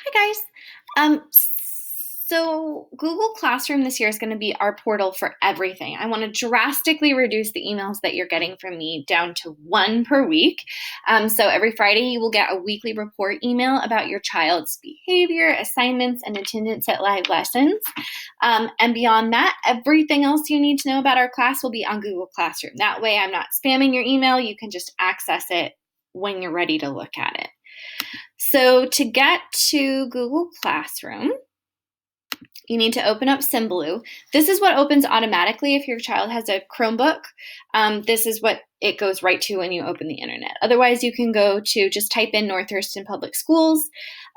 Hi guys. So Google Classroom this year is going to be our portal for everything. I want to drastically reduce the emails that you're getting from me down to one per week. So every Friday you will get a weekly report email about your child's behavior, assignments, and attendance at live lessons. And beyond that, everything else you need to know about our class will be on Google Classroom. That way I'm not spamming your email. You can just access it when you're ready to look at it. So to get to Google Classroom, you need to open up Symbaloo. This is what opens automatically if your child has a Chromebook. This is what it goes right to when you open the internet. Otherwise, you can go to just type in North Thurston Public Schools,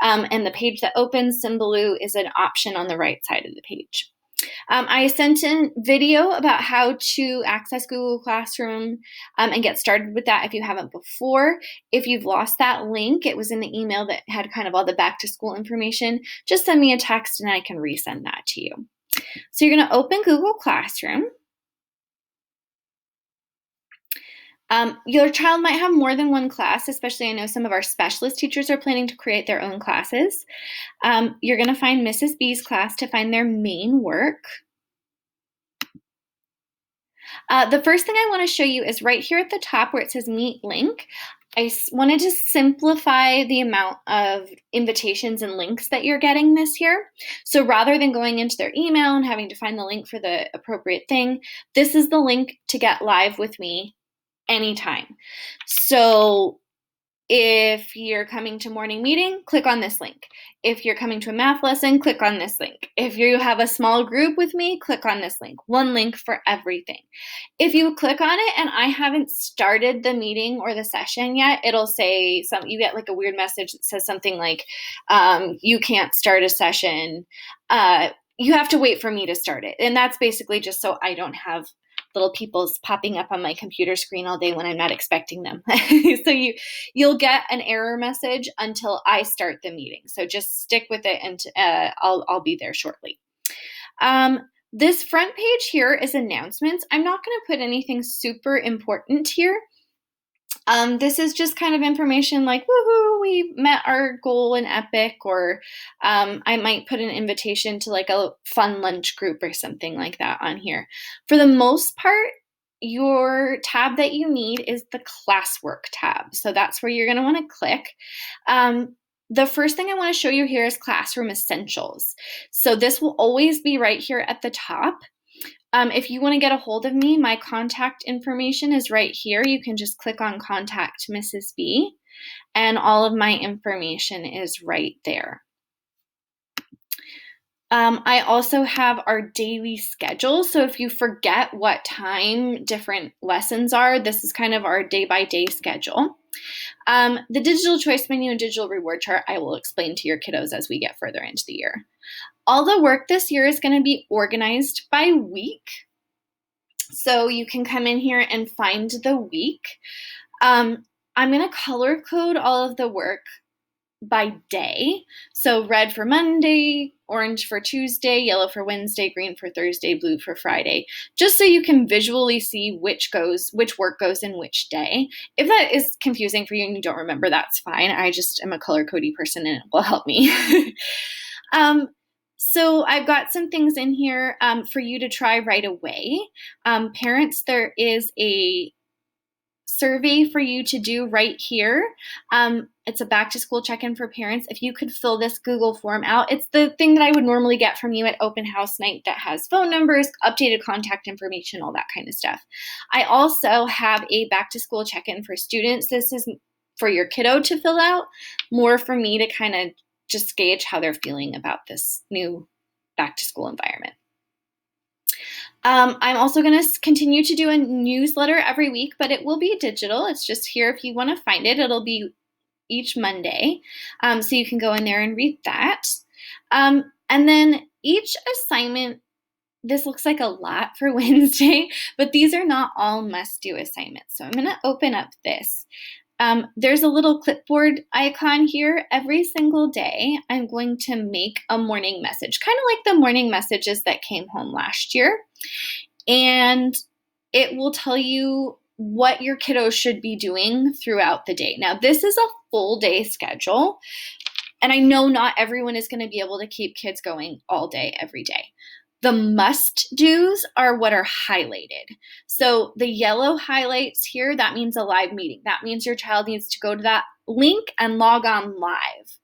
and the page that opens Symbaloo is an option on the right side of the page. I sent in video about how to access Google Classroom and get started with that if you haven't before. If you've lost that link, it was in the email that had kind of all the back to school information. Just send me a text and I can resend that to you. So you're going to open Google Classroom. Your child might have more than one class, especially I know some of our specialist teachers are planning to create their own classes. You're going to find Mrs. B's class to find their main work. The first thing I want to show you is right here at the top where it says Meet Link. I wanted to simplify the amount of invitations and links that you're getting this year. So rather than going into their email and having to find the link for the appropriate thing, this is the link to get live with me anytime. So if you're coming to morning meeting, click on this link. If you're coming to a math lesson, click on this link. If you have a small group with me, click on this link. One link for everything. If you click on it and I haven't started the meeting or the session yet, it'll say you get like a weird message that says something like, you can't start a session. You have to wait for me to start it. And that's basically just so I don't have little people's popping up on my computer screen all day when I'm not expecting them. So you'll get an error message until I start the meeting. So just stick with it and I'll be there shortly. This front page here is announcements. I'm not going to put anything super important here. This is just kind of information like, woohoo, we met our goal in EPIC, or I might put an invitation to like a fun lunch group or something like that on here. For the most part, your tab that you need is the classwork tab. So that's where you're going to want to click. The first thing I want to show you here is Classroom Essentials. So this will always be right here at the top. If you want to get a hold of me, my contact information is right here. You can just click on Contact Mrs. B, and all of my information is right there. I also have our daily schedule. So if you forget what time different lessons are, this is kind of our day-by-day schedule. The digital choice menu and digital reward chart, I will explain to your kiddos as we get further into the year. All the work this year is going to be organized by week. So you can come in here and find the week. I'm going to color code all of the work by day. So red for Monday, orange for Tuesday, yellow for Wednesday, green for Thursday, blue for Friday, just so you can visually see which work goes in which day. If that is confusing for you and you don't remember, that's fine. I just am a color codey person and it will help me. So I've got some things in here for you to try right away. Parents, there is a survey for you to do right here. It's a back to school check-in for parents. If you could fill this Google form out, it's the thing that I would normally get from you at open house night that has phone numbers, updated contact information, all that kind of stuff. I also have a back to school check-in for students. This is for your kiddo to fill out, more for me to kind of just gauge how they're feeling about this new back to school environment. I'm also going to continue to do a newsletter every week, but it will be digital. It's just here if you want to find it. It'll be each Monday, so you can go in there and read that. And then each assignment, this looks like a lot for Wednesday, but these are not all must-do assignments. So I'm going to open up this. There's a little clipboard icon here. Every single day, I'm going to make a morning message, kind of like the morning messages that came home last year. And it will tell you what your kiddos should be doing throughout the day. Now, this is a full day schedule. And I know not everyone is going to be able to keep kids going all day, every day. The must-dos are what are highlighted. So the yellow highlights here, that means a live meeting. That means your child needs to go to that link and log on live.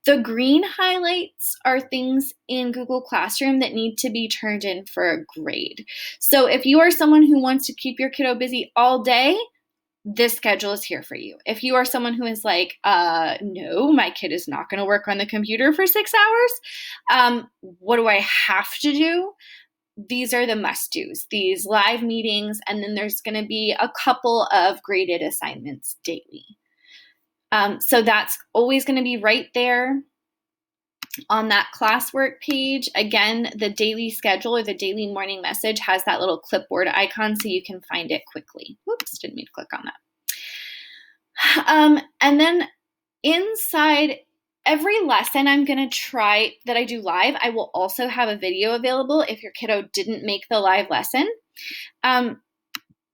The green highlights are things in Google Classroom that need to be turned in for a grade. So if you are someone who wants to keep your kiddo busy all day, this schedule is here for you. If you are someone who is like, no, my kid is not going to work on the computer for 6 hours, what do I have to do? These are the must-dos, these live meetings, and then there's going to be a couple of graded assignments daily. So that's always going to be right there on that classwork page. Again, the daily schedule or the daily morning message has that little clipboard icon so you can find it quickly. Whoops, didn't mean to click on that. And then inside every lesson I'm going to try that I do live, I will also have a video available if your kiddo didn't make the live lesson.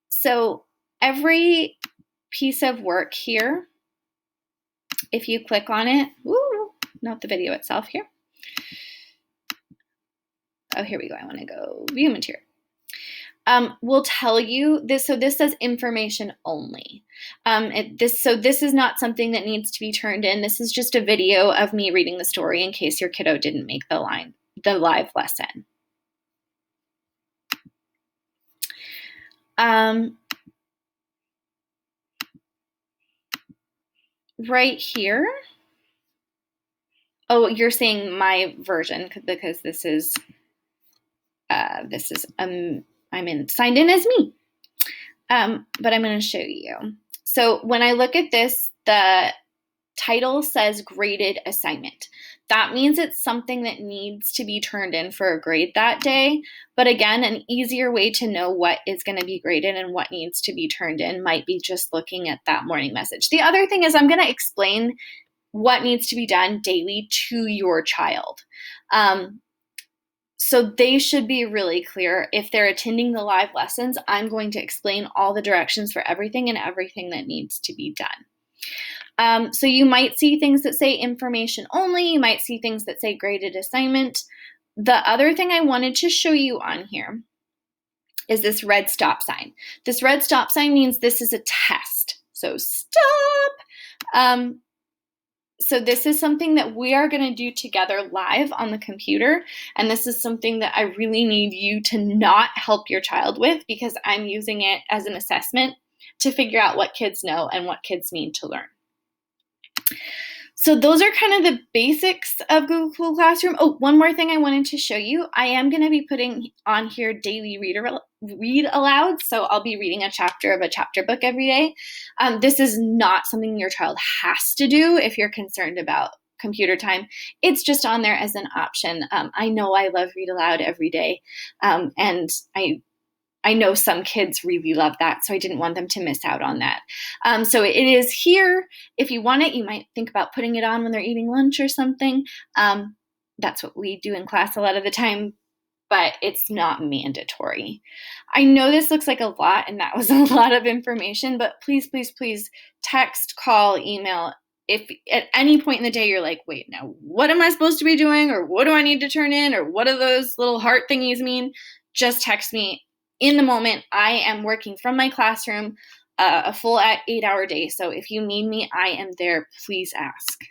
So every piece of work here, if you click on it, not the video itself here. Oh, here we go. I want to go view material. Will tell you this. So this says information only. This is not something that needs to be turned in. This is just a video of me reading the story in case your kiddo didn't make the live lesson. Right here. Oh, you're seeing my version because this is I'm signed in as me. But I'm going to show you. So when I look at this, the title says graded assignment. That means it's something that needs to be turned in for a grade that day. But again, an easier way to know what is going to be graded and what needs to be turned in might be just looking at that morning message. The other thing is I'm going to explain what needs to be done daily to your child. So they should be really clear. If they're attending the live lessons, I'm going to explain all the directions for everything and everything that needs to be done. So you might see things that say information only. You might see things that say graded assignment. The other thing I wanted to show you on here is this red stop sign. This red stop sign means this is a test. So stop. So this is something that we are going to do together live on the computer. And this is something that I really need you to not help your child with because I'm using it as an assessment to figure out what kids know and what kids need to learn. So those are kind of the basics of Google Classroom. Oh, one more thing I wanted to show you. I am going to be putting on here daily read aloud. So I'll be reading a chapter of a chapter book every day. This is not something your child has to do if you're concerned about computer time. It's just on there as an option. I know I love read aloud every day. And I know some kids really love that, so I didn't want them to miss out on that. So it is here. If you want it, you might think about putting it on when they're eating lunch or something. That's what we do in class a lot of the time, but it's not mandatory. I know this looks like a lot, and that was a lot of information, but please, please, please text, call, email. If at any point in the day you're like, wait, now what am I supposed to be doing? Or what do I need to turn in? Or what do those little heart thingies mean? Just text me. In the moment, I am working from my classroom a full 8-hour day. So if you need me, I am there. Please ask.